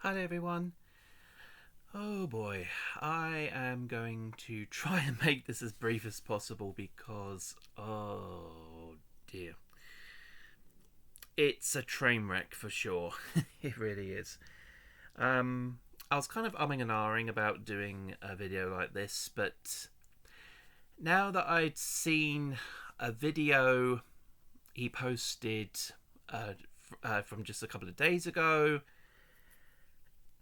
Hi everyone. Oh boy, I am going to try and make this as brief as possible because, oh dear, it's a train wreck for sure. It really is. I was kind of umming and ahhing about doing a video like this, but now that I'd seen a video he posted from just a couple of days ago,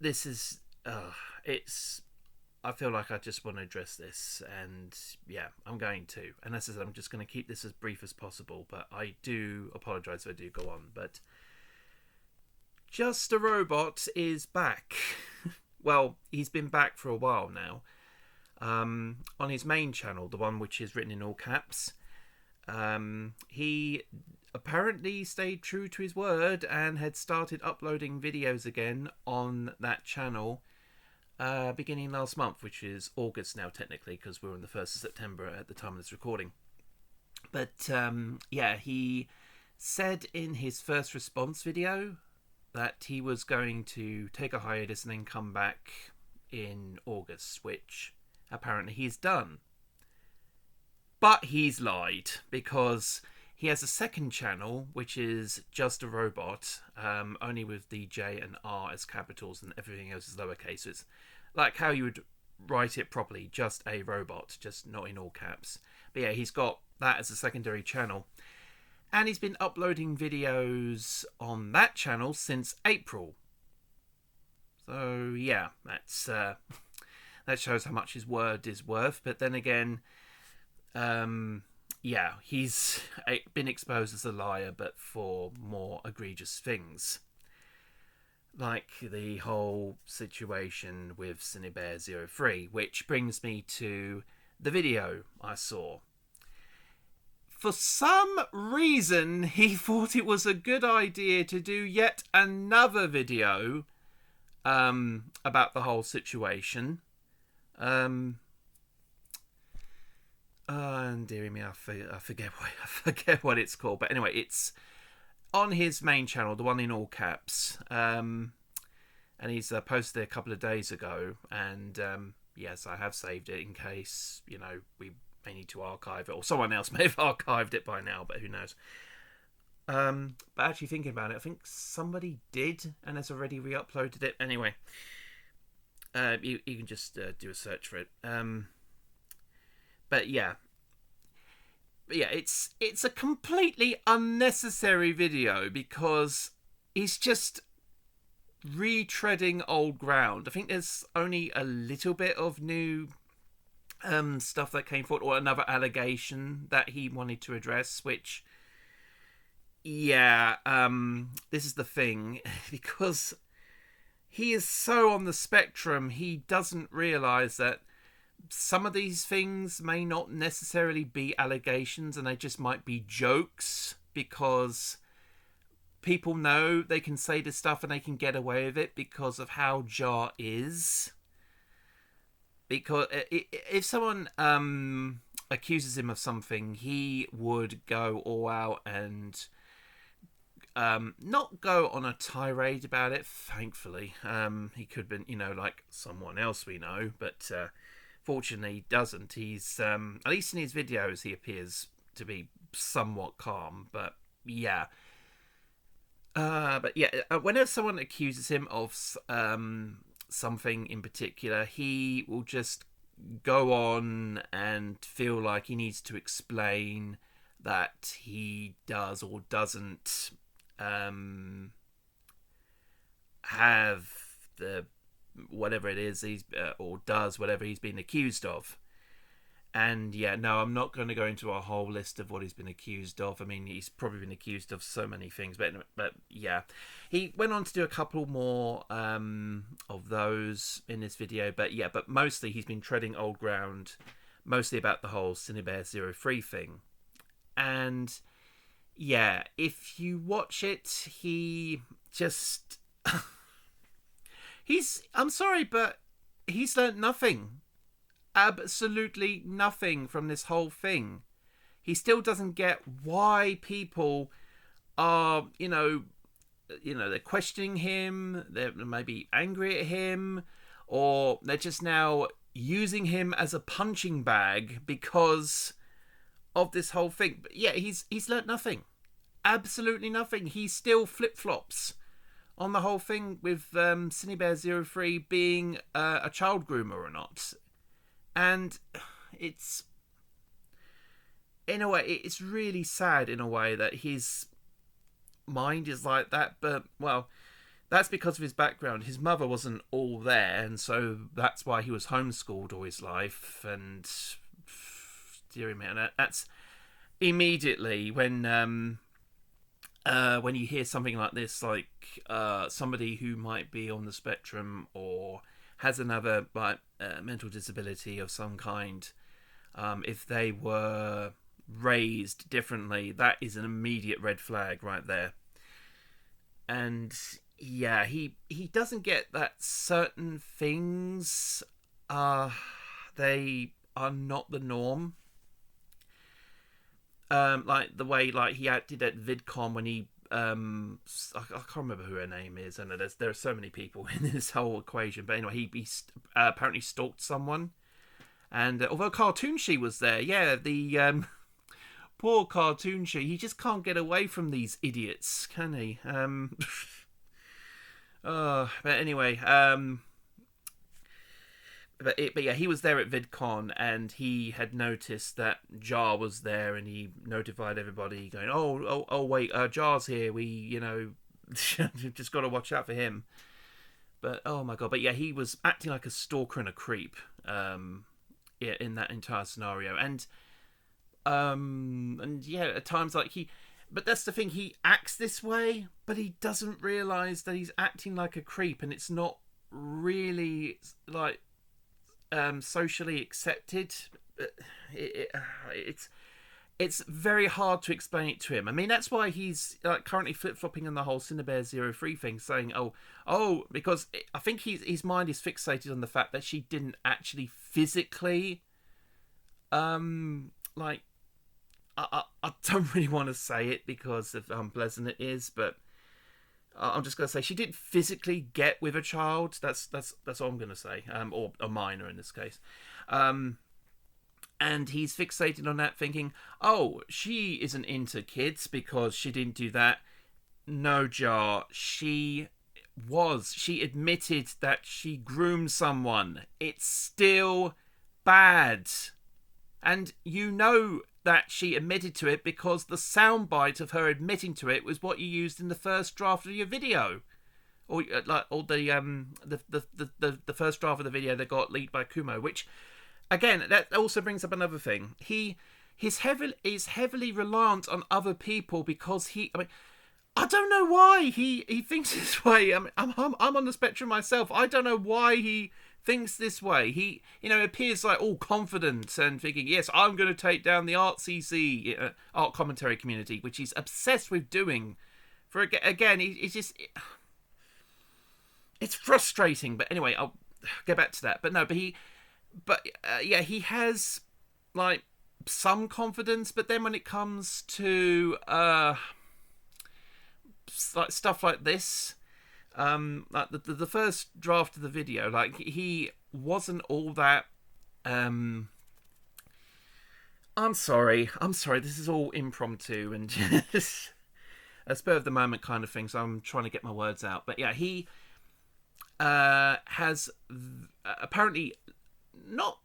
this is it's I feel like I just want to address this, and yeah, I'm going to. And as I said, I'm just going to keep this as brief as possible, but I do apologise if I do go on. But Just a Robot is back. Well, he's been back for a while now. On his main channel, the one which is written in all caps, he apparently stayed true to his word and had started uploading videos again on that channel beginning last month, which is August now technically, because we're on the 1st of September at the time of this recording. But yeah, he said in his first response video that he was going to take a hiatus and then come back in August, which apparently he's done. But he's lied, because he has a second channel which is Just a Robot, only with the J and R as capitals and everything else is lowercase. So it's like how you would write it properly, Just a Robot, just not in all caps. But yeah, he's got that as a secondary channel. And he's been uploading videos on that channel since April. So yeah, that's that shows how much his word is worth. But then again, yeah, he's been exposed as a liar, but for more egregious things. Like the whole situation with Cinebear03, which brings me to the video I saw. For some reason, he thought it was a good idea to do yet another video about the whole situation. And dearie me, I forget what it's called. But anyway, it's on his main channel, the one in all caps. And he's posted it a couple of days ago. And yes, I have saved it in case, we may need to archive it, or someone else may have archived it by now, but who knows. But actually thinking about it, I think somebody did and has already re-uploaded it. Anyway, you can just do a search for it. But yeah, it's a completely unnecessary video because he's just retreading old ground. I think there's only a little bit of new stuff that came forward, or another allegation that he wanted to address, which, yeah, this is the thing, because he is so on the spectrum, he doesn't realise that some of these things may not necessarily be allegations, and they just might be jokes, because people know they can say this stuff and they can get away with it because of how Jar is. Because if someone accuses him of something, he would go all out and not go on a tirade about it, thankfully. He could have been, like someone else we know, but fortunately he doesn't. He's, at least in his videos, he appears to be somewhat calm, but yeah. Whenever someone accuses him of something in particular, he will just go on and feel like he needs to explain that he does or doesn't have the whatever it is he's or does whatever he's been accused of. And yeah, no, I'm not going to go into a whole list of what he's been accused of. I mean, he's probably been accused of so many things, but yeah, he went on to do a couple more of those in this video. But yeah, but mostly he's been treading old ground, mostly about the whole Cinebear03 thing. And yeah, if you watch it, he just I'm sorry, but he's learnt nothing. Absolutely nothing from this whole thing. He still doesn't get why people are, they're questioning him, they're maybe angry at him, or they're just now using him as a punching bag because of this whole thing. But yeah, he's learnt nothing. Absolutely nothing. He still flip-flops on the whole thing with Cinebear03 being a child groomer or not. And it's, in a way, it's really sad in a way that his mind is like that. But, well, that's because of his background. His mother wasn't all there, and so that's why he was homeschooled all his life. And, dear me, that's immediately when you hear something like this, like somebody who might be on the spectrum or has another mental disability of some kind, if they were raised differently, that is an immediate red flag right there. And yeah, he doesn't get that certain things they are not the norm. Like the way he acted at VidCon when he I can't remember who her name is, and there are so many people in this whole equation. But anyway, he apparently stalked someone, and although Cartoon She was there, yeah, the poor Cartoon She, he just can't get away from these idiots, can he? But anyway, But yeah, he was there at VidCon, and he had noticed that Jar was there, and he notified everybody, going, "Oh, wait, Jar's here. We, just got to watch out for him." But oh my god! But yeah, he was acting like a stalker and a creep, in that entire scenario, and yeah, at times But that's the thing. He acts this way, but he doesn't realise that he's acting like a creep, and it's not really socially accepted. It's very hard to explain it to him. I mean, that's why he's currently flip-flopping on the whole Cinebear03 thing, saying, oh, because I think his mind is fixated on the fact that she didn't actually physically, I don't really want to say it because of how unpleasant it is, but I'm just going to say she didn't physically get with a child. That's all I'm going to say, or a minor in this case. And he's fixated on that, thinking, oh, she isn't into kids because she didn't do that. No, Jar, she was. She admitted that she groomed someone. It's still bad. And that she admitted to it because the soundbite of her admitting to it was what you used in the first draft of your video, or the first draft of the video that got leaked by Kumo. Which, again, that also brings up another thing. He is heavily reliant on other people because I don't know why he thinks this way. I'm on the spectrum myself. I don't know why he thinks this way. He, appears all confident and thinking, yes, I'm going to take down the ArtCC, art commentary community, which he's obsessed with doing. It's just, it's frustrating. But anyway, I'll get back to that. He has some confidence, but then when it comes to stuff like this, the first draft of the video, he wasn't all that. I'm sorry, this is all impromptu and just a spur of the moment kind of thing, so I'm trying to get my words out. But yeah, he has apparently not,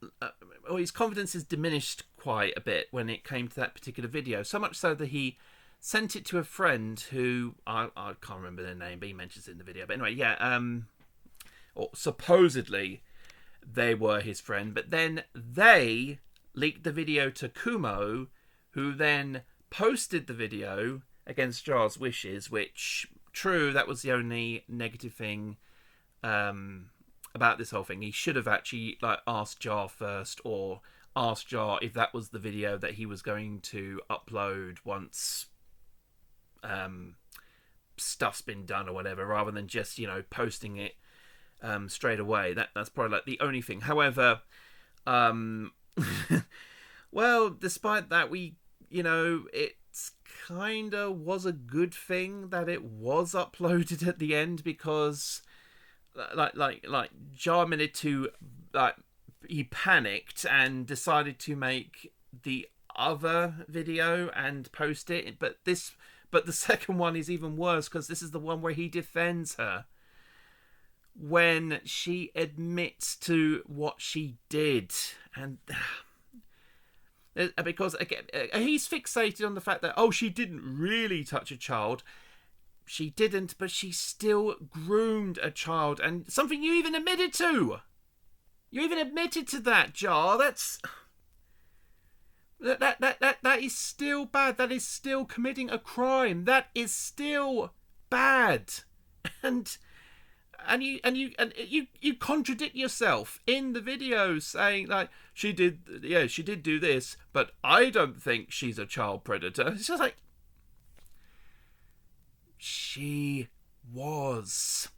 his confidence is diminished quite a bit when it came to that particular video, so much so that he sent it to a friend who I can't remember their name, but he mentions it in the video. But anyway, yeah, or supposedly they were his friend, but then they leaked the video to Kumo, who then posted the video against Jar's wishes. Which, true, that was the only negative thing about this whole thing. He should have actually asked Jar first, or asked Jar if that was the video that he was going to upload once stuff's been done or whatever, rather than just posting it straight away. That's probably the only thing. However, well, despite that, kinda was a good thing that it was uploaded at the end, because like Jar admitted to, like, he panicked and decided to make the other video and post it, but the second one is even worse, because this is the one where he defends her when she admits to what she did. And because again, he's fixated on the fact that, oh, she didn't really touch a child. She didn't, but she still groomed a child, and something you even admitted to. You even admitted to that, Jar. That is still bad. That is still committing a crime. That is still bad. And you contradict yourself in the video, saying, like, she did do this, but I don't think she's a child predator. It's just like, she was.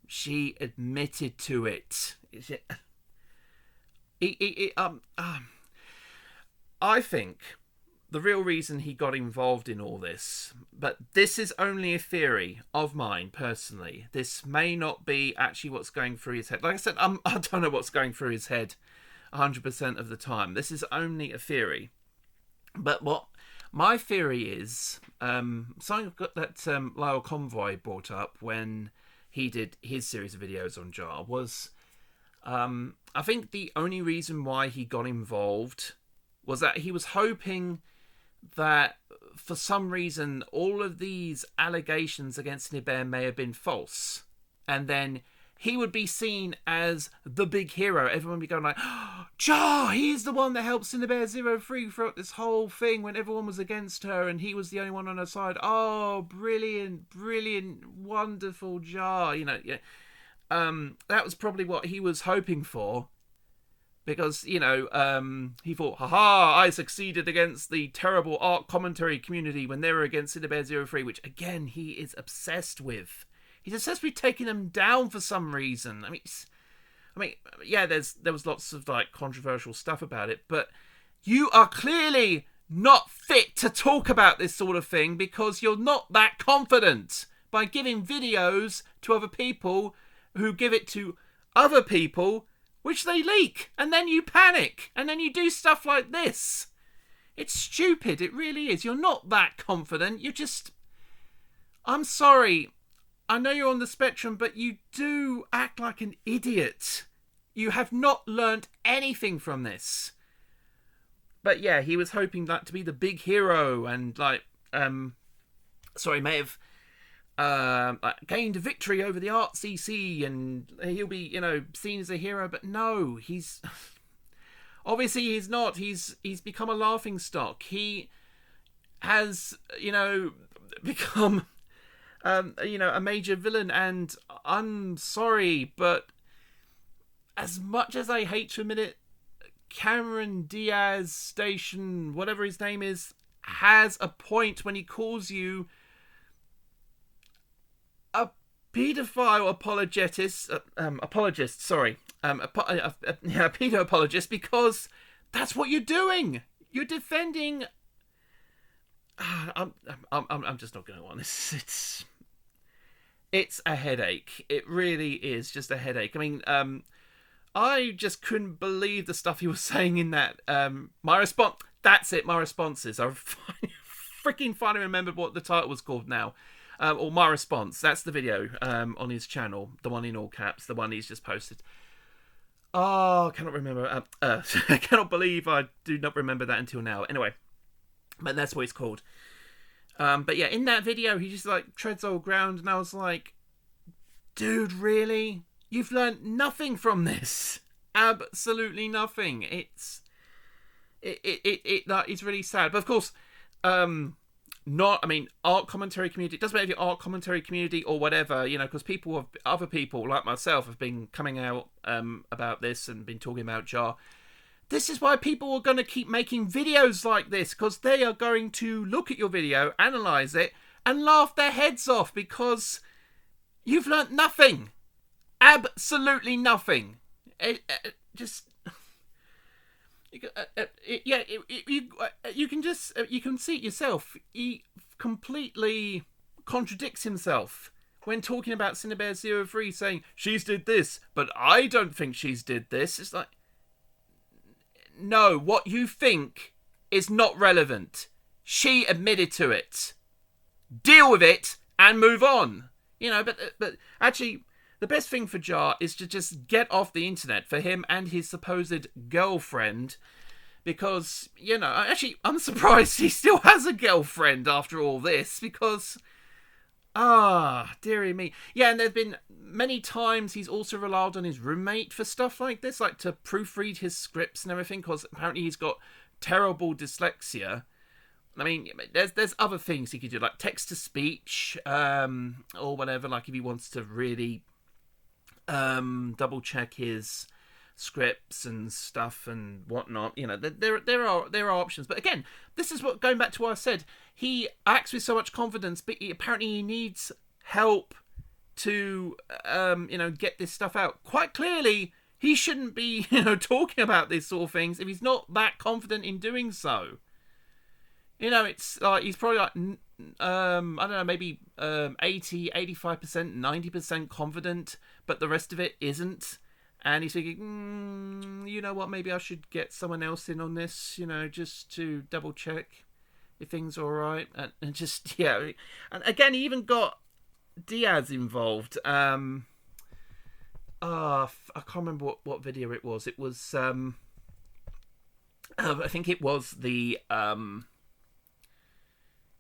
She admitted to it. I think the real reason he got involved in all this, but this is only a theory of mine personally. This may not be actually what's going through his head. Like I said, I don't know what's going through his head 100% of the time. This is only a theory. But what my theory is, something that Lyle Convoy brought up when he did his series of videos on Jar was, I think the only reason why he got involved was that he was hoping that for some reason all of these allegations against Niber may have been false, and then he would be seen as the big hero. Everyone would be going like, oh, Jar, he's the one that helped Cinnabear 03 throughout this whole thing when everyone was against her and he was the only one on her side. Oh, brilliant, wonderful Jar. You know, yeah. That was probably what he was hoping for. Because, you know, he thought, haha, I succeeded against the terrible art commentary community when they were against Cinnabear 03, which, again, he is obsessed with. He's obsessed with taking them down for some reason. I mean, yeah, there was lots of, like, controversial stuff about it, but you are clearly not fit to talk about this sort of thing because you're not that confident by giving videos to other people who give it to other people, which they leak, and then you panic, and then you do stuff like this. It's stupid, it really is. You're not that confident, you're just... I'm sorry, I know you're on the spectrum, but you do act like an idiot. You have not learnt anything from this. But yeah, he was hoping that to be the big hero, and like, may have gained a victory over the art CC, and he'll be, you know, seen as a hero. But no, he's obviously he's not. He's become a laughing stock. He has, you know, become you know, a major villain. And I'm sorry, but as much as I hate to admit it, Cameron Diaz Station, whatever his name is, has a point when he calls you a paedophile apologist, a pedo apologist, because that's what you're doing. You're defending. I'm just not going to go on this. It's a headache. It really is just a headache. I mean, I just couldn't believe the stuff he was saying in that. My response. That's it. My responses. I freaking finally remembered what the title was called now. Or my response. That's the video on his channel, the one in all caps, the one he's just posted. Oh, I cannot remember. I cannot believe I do not remember that until now. Anyway, but that's what it's called. But yeah, in that video, he just like treads old ground, and I was like, dude, really? You've learned nothing from this. Absolutely nothing. It's really sad. But of course, art commentary community, it doesn't matter if you're art commentary community or whatever, you know, because other people like myself have been coming out about this and been talking about Jar. This is why people are going to keep making videos like this, because they are going to look at your video, analyze it, and laugh their heads off because you've learnt nothing. Absolutely nothing. You can just you can see it yourself. He completely contradicts himself when talking about Cinebear03, saying she's did this, but I don't think she's did this. It's like, no, what you think is not relevant. She admitted to it. Deal with it and move on. But actually, the best thing for Jar is to just get off the internet for him and his supposed girlfriend. Because, actually, I'm surprised he still has a girlfriend after all this. Because, dearie me. Yeah, and there's been many times he's also relied on his roommate for stuff like this. Like to proofread his scripts and everything. Because apparently he's got terrible dyslexia. I mean, there's other things he could do. Like text-to-speech. Or whatever. Like if he wants to really double-check his scripts and stuff and whatnot, there are options. But again, this is what, going back to what I said, he acts with so much confidence, but apparently he needs help to get this stuff out. Quite clearly, he shouldn't be talking about these sort of things if he's not that confident in doing so. It's like he's probably like I don't know, maybe 80, 85%, 90% confident, but the rest of it isn't. And he's thinking, you know what, maybe I should get someone else in on this, just to double check if things are all right. And just, yeah. And again, he even got Diaz involved. I can't remember what video it was. It was, I think it was the,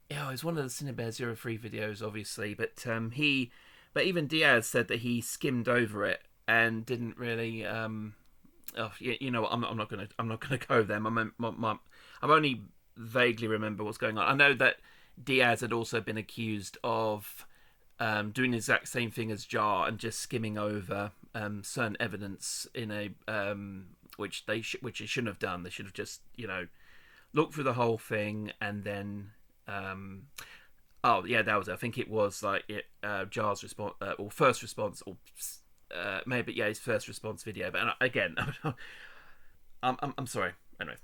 it was one of the Cinebear03 videos, obviously. But even Diaz said that he skimmed over it and didn't really. I'm not gonna go there. I'm only vaguely remember what's going on. I know that Diaz had also been accused of doing the exact same thing as Jar and just skimming over certain evidence in a which he shouldn't have done. They should have just looked through the whole thing and then. That was it. I think it was like Jar's response or first response or. Maybe his first response video, but again, I'm sorry. Anyway,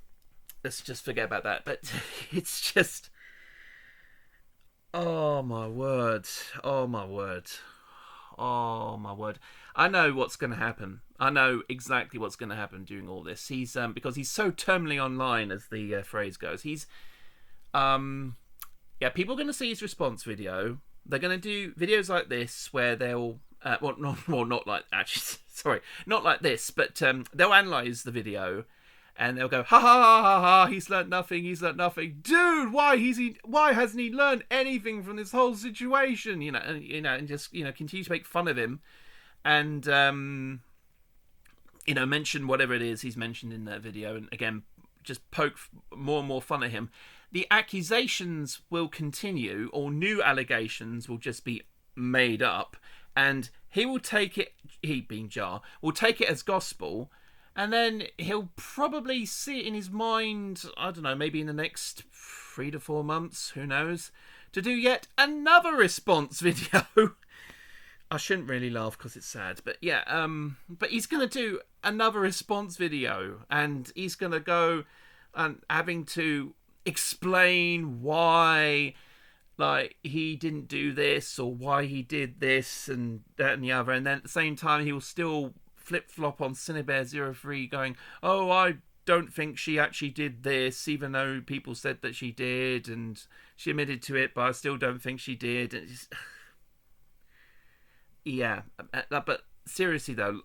let's just forget about that. But it's just, oh my word! I know what's going to happen. I know exactly what's going to happen during all this. He's because he's so terminally online, as the phrase goes. He's people are going to see his response video. They're going to do videos like this where they'll. Not like this, but they'll analyse the video and they'll go, ha ha ha ha ha, he's learnt nothing, dude, why hasn't he learned anything from this whole situation, and just continue to make fun of him and mention whatever it is he's mentioned in that video, and again just poke more and more fun at him. The accusations will continue, or new allegations will just be made up. And he will take it, he being Jar, will take it as gospel, and then he'll probably see it in his mind, I don't know, maybe in the next 3 to 4 months, who knows, to do yet another response video. I shouldn't really laugh because it's sad, but yeah, but he's going to do another response video, and he's going to go and having to explain why... like, he didn't do this, or why he did this, and that and the other. And then at the same time, he will still flip-flop on Cinebear03 going, oh, I don't think she actually did this, even though people said that she did, and she admitted to it, but I still don't think she did. And it's just... yeah. But seriously, though,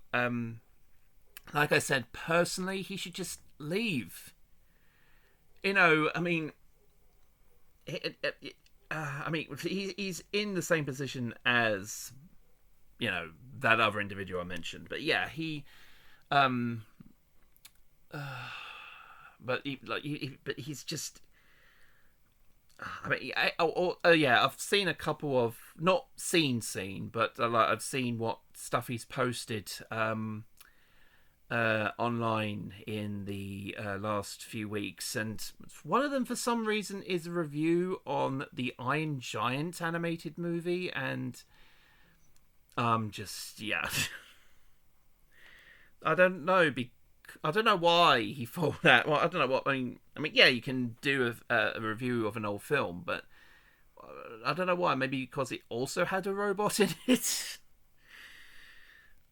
like I said, personally, he should just leave. I mean... he's in the same position as, that other individual I mentioned. But yeah, but he's just. I've seen a couple of not seen, but I've seen what stuff he's posted online in the last few weeks, and one of them for some reason is a review on the Iron Giant animated movie, and I don't know, I don't know why he thought that. Well, I don't know what. I mean, yeah, you can do a review of an old film, but I don't know why. Maybe because it also had a robot in it.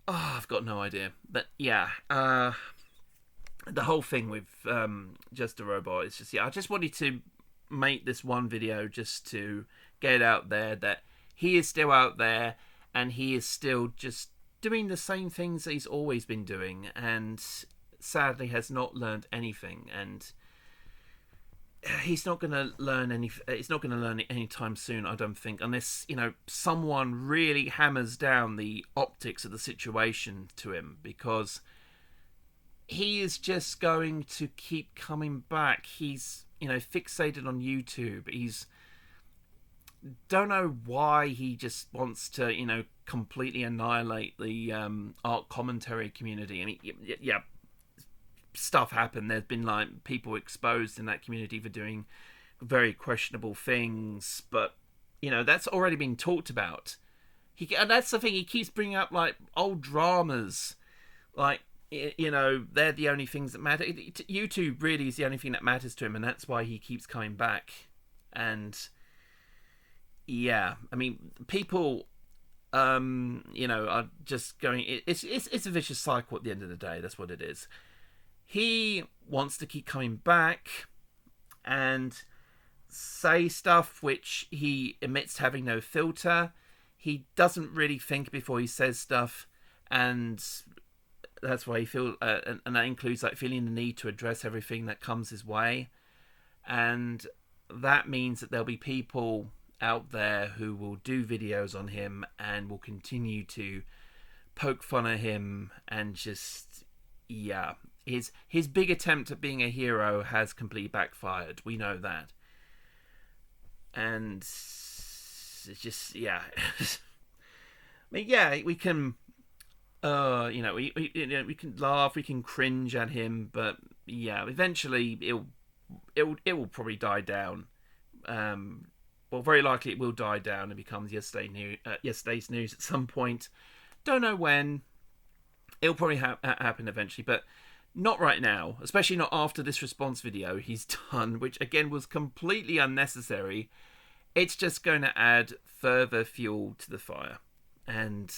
Oh, I've got no idea. But yeah, the whole thing with just a robot is just, yeah. I just wanted to make this one video just to get it out there that he is still out there and he is still just doing the same things that he's always been doing, and sadly has not learned anything. And he's not going to learn any. He's not going to learn it anytime soon, I don't think, unless someone really hammers down the optics of the situation to him, because he is just going to keep coming back. He's fixated on YouTube. He's don't know why he just wants to completely annihilate the art commentary community. I mean, yeah, stuff happened. There's been people exposed in that community for doing very questionable things, but that's already been talked about. And that's the thing, he keeps bringing up old dramas, they're the only things that matter. YouTube really is the only thing that matters to him, and that's why he keeps coming back. And yeah, I mean, people are just going, it's a vicious cycle at the end of the day. That's what it is. He wants to keep coming back and say stuff which he admits to having no filter. He doesn't really think before he says stuff, and that's why he feels, and that includes feeling the need to address everything that comes his way. And that means that there'll be people out there who will do videos on him and will continue to poke fun at him, and just, yeah, his big attempt at being a hero has completely backfired. We know that. And it's just, yeah. I mean, yeah, we can we can laugh, we can cringe at him, but yeah, eventually it will probably die down. Well, very likely it will die down and becomes yesterday's news at some point. Don't know when. It'll probably happen eventually, but not right now. Especially not after this response video he's done, which again was completely unnecessary. It's just going to add further fuel to the fire, and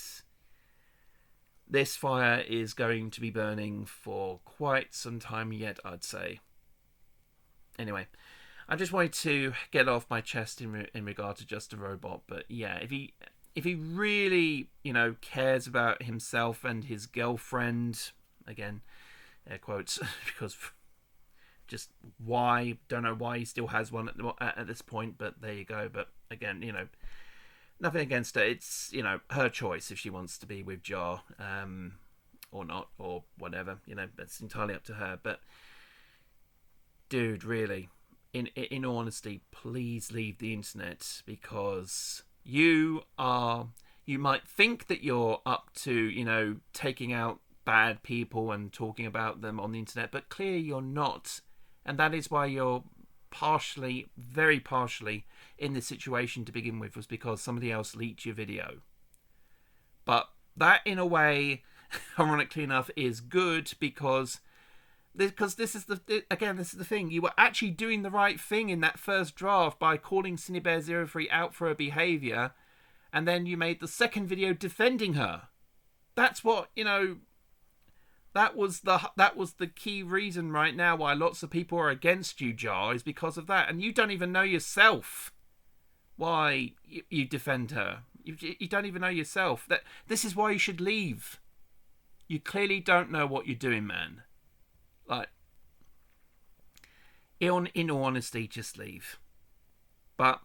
this fire is going to be burning for quite some time yet, I'd say. Anyway, I just wanted to get off my chest in regard to Just a Robot. But yeah, if he really cares about himself and his girlfriend, again air quotes, because just why, don't know why he still has one at this point, but there you go. But again, nothing against her. It's her choice if she wants to be with Jar or not, or whatever. That's entirely up to her. But dude, really, in all honesty, please leave the internet, because you might think that you're up to taking out bad people and talking about them on the internet, but clearly you're not. And that is why you're very partially in this situation to begin with, was because somebody else leaked your video. But that, in a way, ironically enough, is good, because this is the thing. You were actually doing the right thing in that first draft by calling Cinebear03 out for her behaviour, and then you made the second video defending her. That's what, that was the key reason right now why lots of people are against you, Jar, is because of that. And you don't even know yourself why you defend her. You don't even know yourself. That this is why you should leave. You clearly don't know what you're doing, man. In all honesty, just leave. But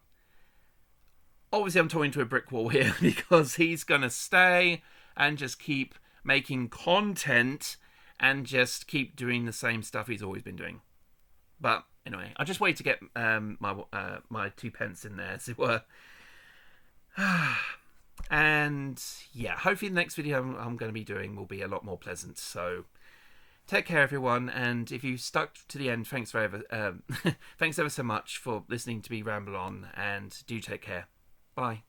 obviously I'm talking to a brick wall here, because he's going to stay and just keep making content and just keep doing the same stuff he's always been doing. But anyway, I just waited to get my 2 pence in there, as it were. And yeah, hopefully the next video I'm going to be doing will be a lot more pleasant. So take care, everyone, and if you stuck to the end, thanks ever so much for listening to me ramble on, and do take care. Bye.